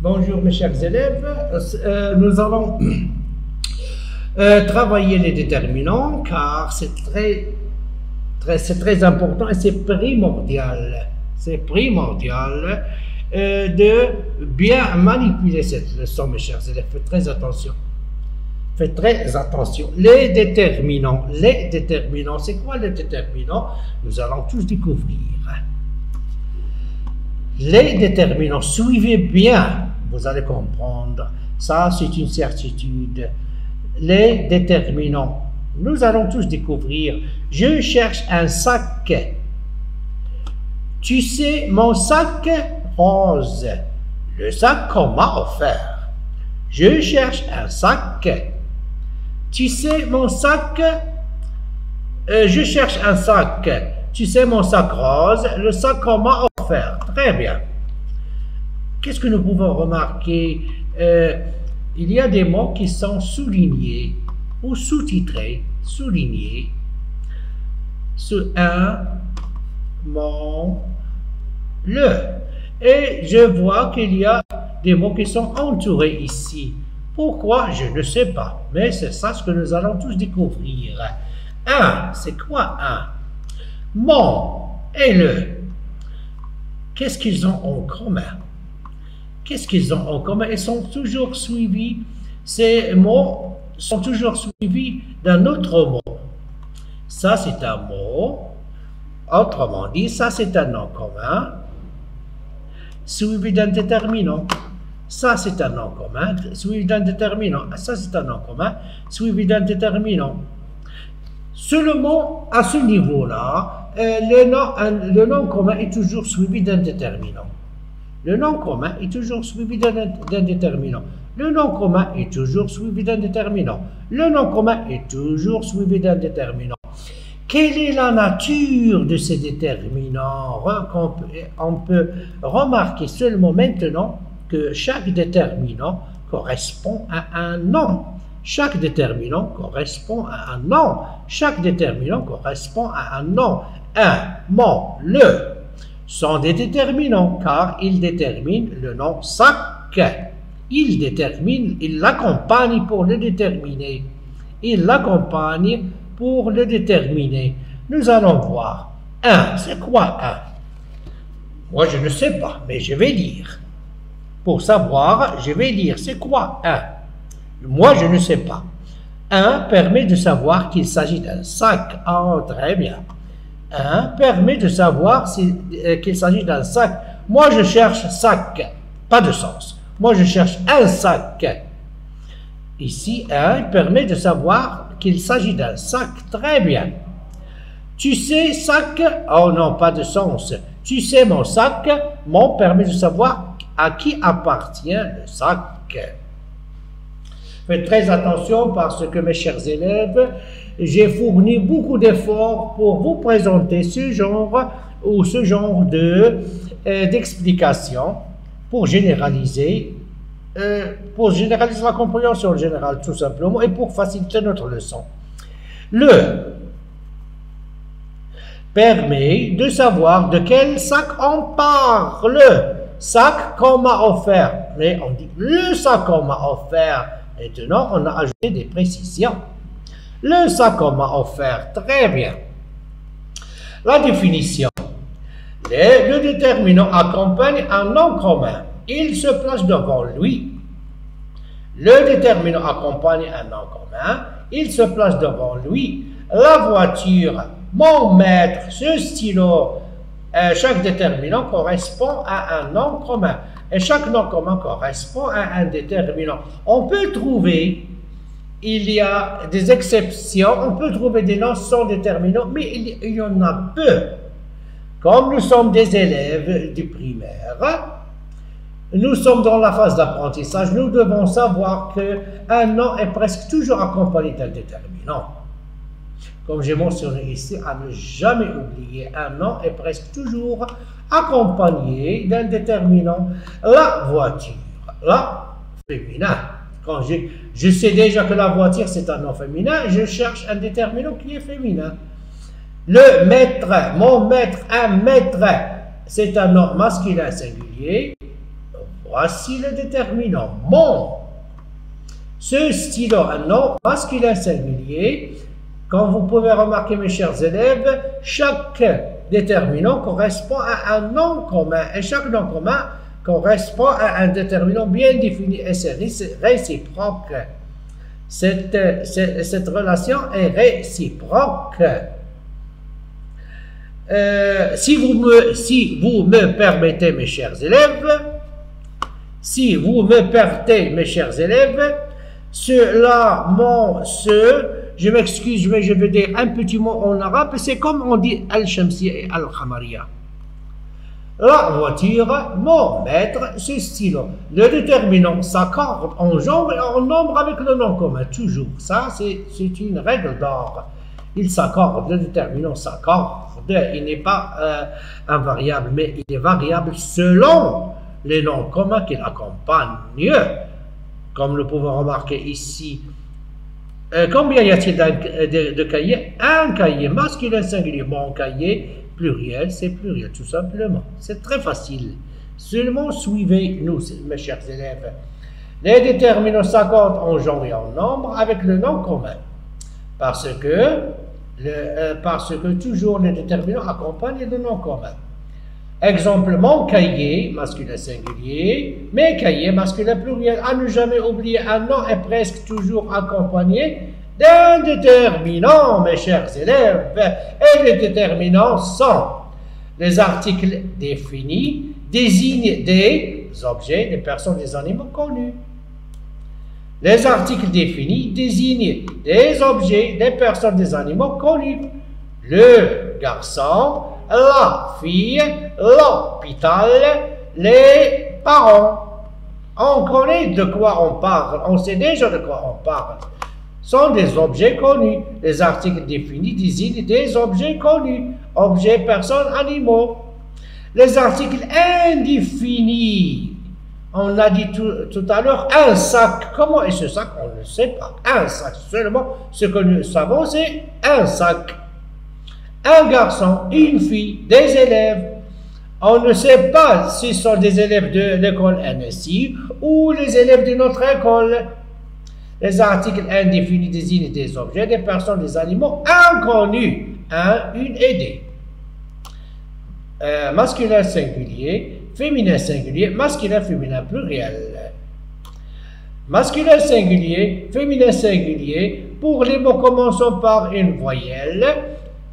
Bonjour mes chers élèves, nous allons travailler les déterminants car c'est très important et c'est primordial. C'est primordial de bien manipuler cette leçon mes chers élèves. Faites très attention. Faites très attention. Les déterminants, c'est quoi les déterminants? Nous allons tous découvrir. Les déterminants, suivez bien, vous allez comprendre. Ça, c'est une certitude. Les déterminants, nous allons tous découvrir. Je cherche un sac. Tu sais, mon sac rose. Le sac qu'on m'a offert. Je cherche un sac. Tu sais, mon sac. Je cherche un sac. Tu sais, mon sac rose, le sac qu'on m'a offert. Très bien. Qu'est-ce que nous pouvons remarquer? Il y a des mots qui sont soulignés ou sous-titrés. Soulignés. Un, mon, le. Et je vois qu'il y a des mots qui sont entourés ici. Pourquoi? Je ne sais pas. Mais c'est ça ce que nous allons tous découvrir. Un, c'est quoi un? Mon et le. Qu'est-ce qu'ils ont en commun? Qu'est-ce qu'ils ont en commun? Ils sont toujours suivis, ces mots sont toujours suivis d'un autre mot. Ça, c'est un mot. Autrement dit, ça, c'est un nom commun, suivi d'un déterminant. Ça, c'est un nom commun, suivi d'un déterminant. Ça, c'est un nom commun, suivi d'un déterminant. Seulement, à ce niveau-là, le nom commun est toujours suivi d'un déterminant. Le nom commun est toujours suivi d'un déterminant. Le nom commun est toujours suivi d'un déterminant. Le nom commun est toujours suivi d'un déterminant. Quelle est la nature de ces déterminants? On peut remarquer seulement maintenant que chaque déterminant correspond à un nom. Chaque déterminant correspond à un nom. Chaque déterminant correspond à un nom. Un, mon, le sont des déterminants car ils déterminent le nom sac. Ils l'accompagnent pour le déterminer. Ils l'accompagnent pour le déterminer. Nous allons voir. Un, c'est quoi un? Moi, je ne sais pas, mais je vais lire. Pour savoir, je vais lire. C'est quoi un? Moi, je ne sais pas. Un permet de savoir qu'il s'agit d'un sac. Oh, très bien. Un permet de savoir qu'il s'agit d'un sac. Moi, je cherche sac. Pas de sens. Moi, je cherche un sac. Ici, un permet de savoir qu'il s'agit d'un sac. Très bien. Tu sais, sac. Oh non, pas de sens. Tu sais, mon sac. Mon permet de savoir à qui appartient le sac. Faites très attention parce que, mes chers élèves, j'ai fourni beaucoup d'efforts pour vous présenter ce genre d'explication pour généraliser la compréhension générale tout simplement et pour faciliter notre leçon. Le permet de savoir de quel sac on parle. Sac qu'on m'a offert. Mais on dit le sac qu'on m'a offert. Maintenant, on a ajouté des précisions. Le sac qu'on m'a offert, très bien. La définition. Le déterminant accompagne un nom commun. Il se place devant lui. Le déterminant accompagne un nom commun. Il se place devant lui. La voiture, mon maître, ce stylo. Chaque déterminant correspond à un nom commun. Et chaque nom commun correspond à un déterminant. On peut trouver, il y a des exceptions, on peut trouver des noms sans déterminant, mais il y en a peu. Comme nous sommes des élèves du primaire, nous sommes dans la phase d'apprentissage, nous devons savoir qu'un nom est presque toujours accompagné d'un déterminant. Comme j'ai mentionné ici, à ne jamais oublier, un nom est presque toujours accompagné d'un déterminant. La voiture, la féminin. Quand je sais déjà que la voiture c'est un nom féminin, je cherche un déterminant qui est féminin. Le maître, mon maître, un maître, c'est un nom masculin singulier. Voici le déterminant mon. Ce stylo, un nom masculin singulier. Comme vous pouvez remarquer, mes chers élèves, chaque déterminant correspond à un nom commun et chaque nom commun correspond à un déterminant bien défini et c'est réciproque. Cette relation est réciproque. Si vous me permettez, mes chers élèves, je m'excuse, mais je vais dire un petit mot en arabe, c'est comme on dit Al-Shamsiya et Al-Khamariya. La voiture, mon maître, ce stylo. Le déterminant s'accorde en genre et en nombre avec le nom commun, toujours. Ça, c'est une règle d'or. Il s'accorde, le déterminant s'accorde. Il n'est pas invariable, mais il est variable selon les noms communs qui l'accompagnent. Comme nous pouvons remarquer ici, combien y a-t-il de cahiers? Un cahier masculin singulier. Mon cahier pluriel, c'est pluriel, tout simplement. C'est très facile. Seulement suivez-nous, mes chers élèves. Les déterminants s'accordent en genre et en nombre avec le nom commun. Parce que toujours les déterminants accompagnent le nom commun. Exemple, mon cahier, masculin singulier, mes cahiers, masculin pluriel. À ne jamais oublier, un nom est presque toujours accompagné d'un déterminant, mes chers élèves. Et les déterminants sont les articles définis, désignent des objets, des personnes, des animaux connus. Les articles définis désignent des objets, des personnes, des animaux connus. Le garçon, la fille, l'hôpital, les parents. On connaît de quoi on parle, on sait déjà de quoi on parle. Sont des objets connus. Les articles définis désignent des objets connus. Objets, personnes, animaux. Les articles indéfinis. On a dit tout à l'heure, un sac. Comment est ce sac? On ne sait pas. Un sac. Seulement, ce que nous savons, c'est un sac. Un garçon, une fille, des élèves. On ne sait pas si ce sont des élèves de l'école NSI ou les élèves de notre école. Les articles indéfinis désignent des objets, des personnes, des animaux inconnus. Un, une et des. Masculin singulier, féminin singulier, masculin, féminin pluriel. Masculin singulier, féminin singulier, pour les mots commençant par une voyelle,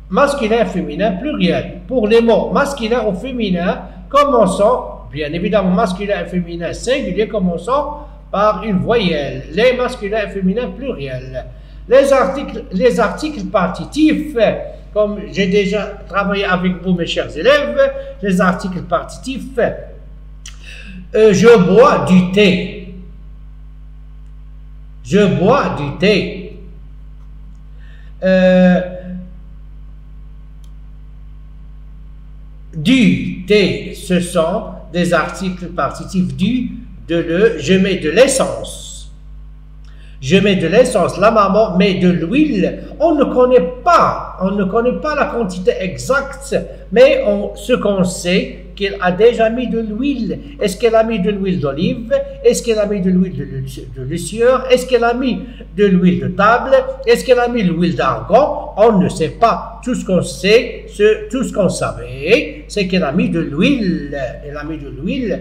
masculin, féminin pluriel. Pour les mots masculin ou féminin, commençant, bien évidemment, masculin et féminin singulier, commençant par une voyelle. Les masculins et féminins pluriels. Les articles partitifs, comme j'ai déjà travaillé avec vous, mes chers élèves, les articles partitifs, je bois du thé. Je bois du thé. Du thé, ce sont des articles partitifs du, de le, je mets de l'essence. Je mets de l'essence, la maman met de l'huile. On ne connaît pas la quantité exacte, mais ce qu'on sait, qu'elle a déjà mis de l'huile. Est-ce qu'elle a mis de l'huile d'olive? Est-ce qu'elle a mis de l'huile de luciole? Est-ce qu'elle a mis de l'huile de table? Est-ce qu'elle a mis de l'huile d'argan? On ne sait pas. Tout ce qu'on sait, tout ce qu'on savait, c'est qu'elle a mis de l'huile. Elle a mis de l'huile.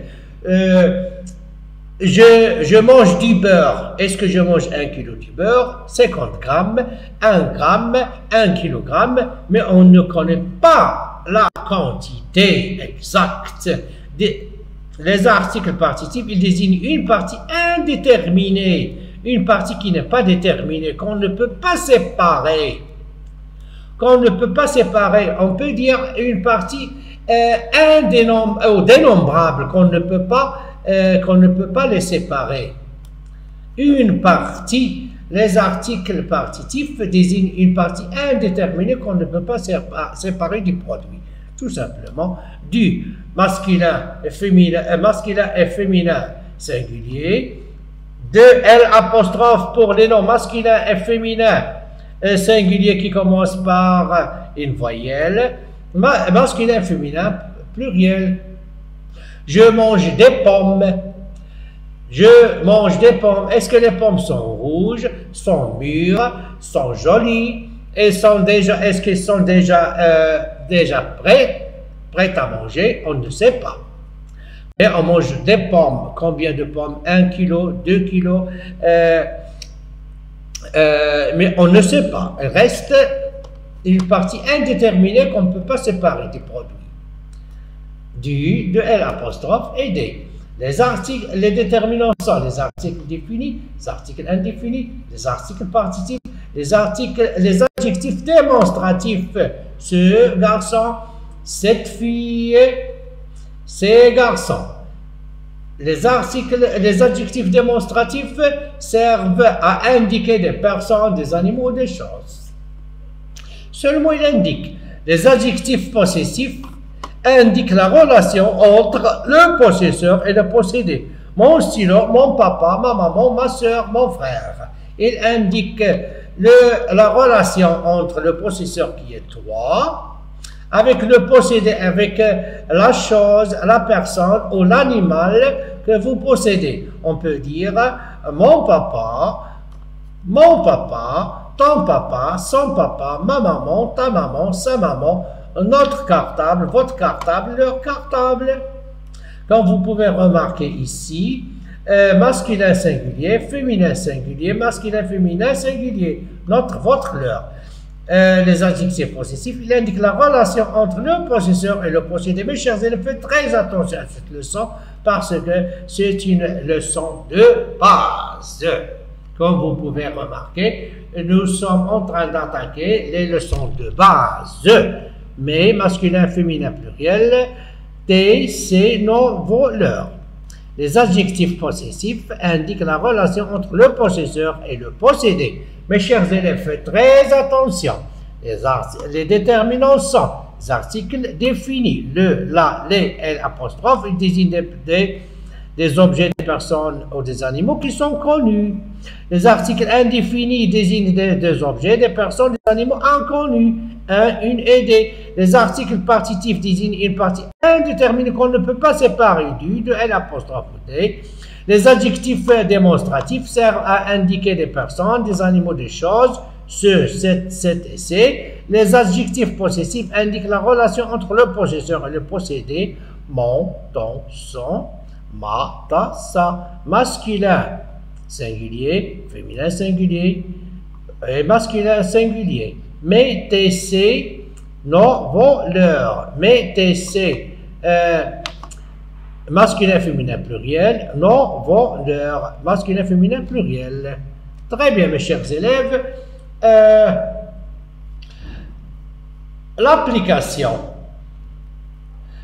Je mange du beurre. Est-ce que je mange 1 kilo de beurre? 50 grammes, 1 gramme, 1 kilogramme, mais on ne connaît pas la quantité exacte. Les articles partitifs, ils désignent une partie indéterminée, une partie qui n'est pas déterminée, qu'on ne peut pas séparer. Qu'on ne peut pas séparer, on peut dire une partie dénombrable, qu'on ne peut pas les séparer. Une partie, les articles partitifs désignent une partie indéterminée qu'on ne peut pas séparer du produit. Tout simplement, du masculin et féminin singulier, de L apostrophe pour les noms masculins et féminins singuliers qui commencent par une voyelle, masculin et féminin pluriel. Je mange des pommes. Je mange des pommes. Est-ce que les pommes sont rouges, sont mûres, sont jolies, est-ce qu'elles sont déjà prêtes à manger? On ne sait pas. Et on mange des pommes. Combien de pommes? 1 kilo, 2 kilos. Mais on ne sait pas. Il reste une partie indéterminée qu'on ne peut pas séparer des produits. Du, de L apostrophe et D. Les articles, les déterminants sont les articles définis, les articles indéfinis, les articles partitifs, les adjectifs démonstratifs. Ce garçon, cette fille, ces garçons. Les adjectifs démonstratifs servent à indiquer des personnes, des animaux, des choses. Seulement, il indique. Les adjectifs possessifs indiquent la relation entre le possesseur et le possédé. Mon stylo, mon papa, ma maman, ma soeur, mon frère. Il indique la relation entre le possesseur qui est toi, avec le possédé, avec la chose, la personne ou l'animal que vous possédez. On peut dire mon papa, ton papa, son papa, ma maman, ta maman, sa maman, notre cartable, votre cartable, leur cartable. Comme vous pouvez remarquer ici, masculin singulier, féminin singulier, masculin féminin singulier, notre, votre, leur. Les adjectifs possessifs, il indique la relation entre le possesseur et le possédé. Mes chers élèves, faites très attention à cette leçon parce que c'est une leçon de base. Comme vous pouvez remarquer, nous sommes en train d'attaquer les leçons de base. Mais masculin, féminin, pluriel, T, C, non, vos, leur. Les adjectifs possessifs indiquent la relation entre le possesseur et le possédé. Mes chers élèves, faites très attention. Les déterminants sont les articles définis. Le, la, les, L apostrophe, ils désignent des objets, des personnes ou des animaux qui sont connus. Les articles indéfinis désignent des objets, des personnes, des animaux inconnus. Un, une et des. Les articles partitifs désignent une partie indéterminée qu'on ne peut pas séparer du, de L apostrophe D. Les adjectifs démonstratifs servent à indiquer des personnes, des animaux, des choses, ce, cette et c'est. Les adjectifs possessifs indiquent la relation entre le possesseur et le possédé. Mon, ton, son, ma, ta, sa. Masculin singulier, féminin singulier et masculin singulier. Mais, TC, non, vos, leur. Mais, TC, masculin, féminin, pluriel. Non, vos, leur. Masculin, féminin, pluriel. Très bien, mes chers élèves. L'application.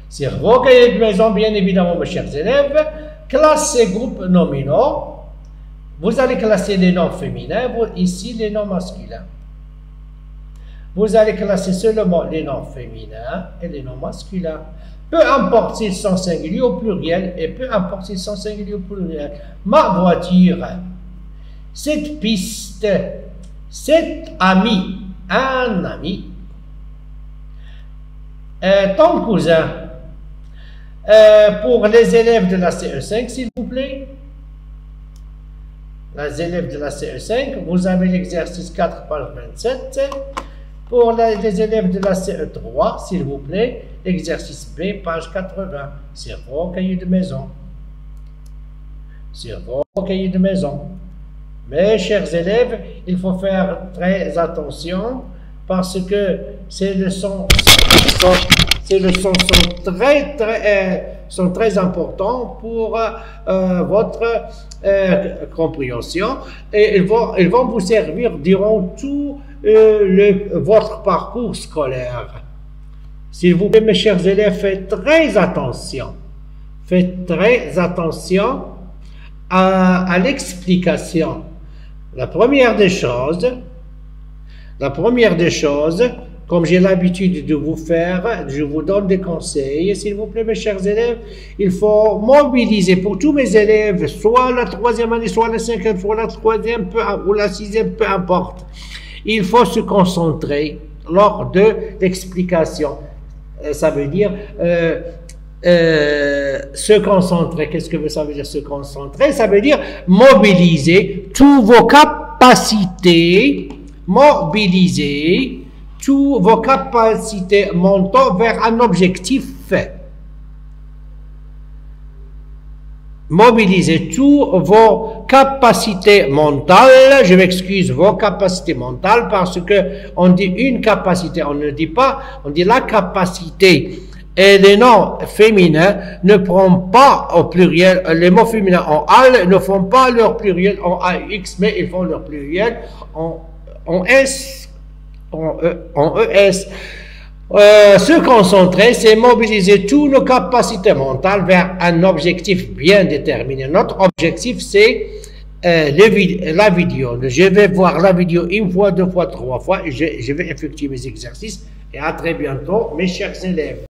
Sur vos cahiers de maison, bien évidemment, mes chers élèves, classez groupes nominaux. Vous allez classer les noms féminins, ici les noms masculins. Vous allez classer seulement les noms féminins et les noms masculins. Peu importe s'ils sont singuliers au pluriel et peu importe s'ils sont singuliers au pluriel. Ma voiture, cette piste, cet ami, un ami, ton cousin. Pour les élèves de la CE5, s'il vous plaît. Les élèves de la CE5, vous avez l'exercice 4, page 27. Pour les élèves de la CE3, s'il vous plaît, exercice B, page 80. C'est vos cahiers de maison. C'est vos cahiers de maison. Mes chers élèves, il faut faire très attention parce que ces leçons sont très importants pour votre compréhension et ils vont vous servir durant tout votre parcours scolaire. S'il vous plaît, mes chers élèves, faites très attention. Faites très attention à l'explication. La première des choses, comme j'ai l'habitude de vous faire, je vous donne des conseils. S'il vous plaît, mes chers élèves, il faut mobiliser pour tous mes élèves, soit la 3e année, soit la 5e, soit la 3e, ou la 6e, peu importe. Il faut se concentrer lors de l'explication. Ça veut dire se concentrer. Qu'est-ce que ça veut dire se concentrer? Ça veut dire mobiliser toutes vos capacités, mobiliser toutes vos capacités mentales vers un objectif fait. Mobiliser toutes vos capacités mentales, je m'excuse, vos capacités mentales, parce que on dit une capacité, on ne dit pas, on dit la capacité. Et les noms féminins ne prennent pas au pluriel, les mots féminins en al ne font pas leur pluriel en AX, mais ils font leur pluriel en S, en ES. Se concentrer, c'est mobiliser toutes nos capacités mentales vers un objectif bien déterminé. Notre objectif, c'est la vidéo. Je vais voir la vidéo une fois, deux fois, trois fois, et je vais effectuer mes exercices. Et à très bientôt, mes chers élèves.